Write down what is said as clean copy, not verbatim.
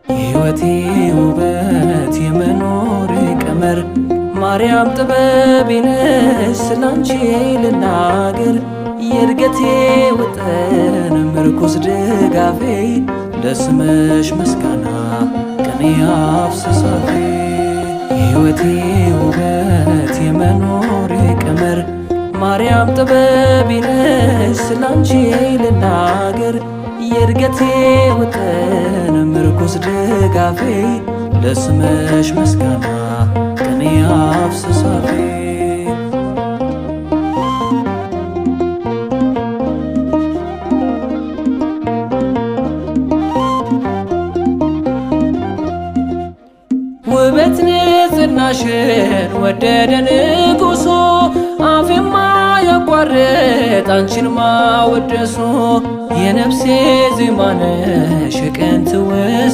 የሕይወቴ ውበት የመኖሬ ቀመር ማርያም ጥበቤ ነሽ ስላንቺ ልናገር። የእድገቴ ውጥን ምርኩስ ድጋፌ ለስምሽ ምስጋና ቅኔ አፍስሳፌ። የሕይወቴ ውበት የመኖሬ ቀመር ማርያም ጥበቤ ነሽ ስላንቺ ልናገር። የእድገቴ ውጥን ምርኩስ ድጋፌ ለስምሽ ምስጋና ቅኔ አፍስሳፌ። ውበት ንጽሕናሽን ወደደ ንጉሡ አፌማ ያቋርጥ አንቺን ማወደሱ። የነፍሴ ዜማ ነሽ የቀን ትውስታ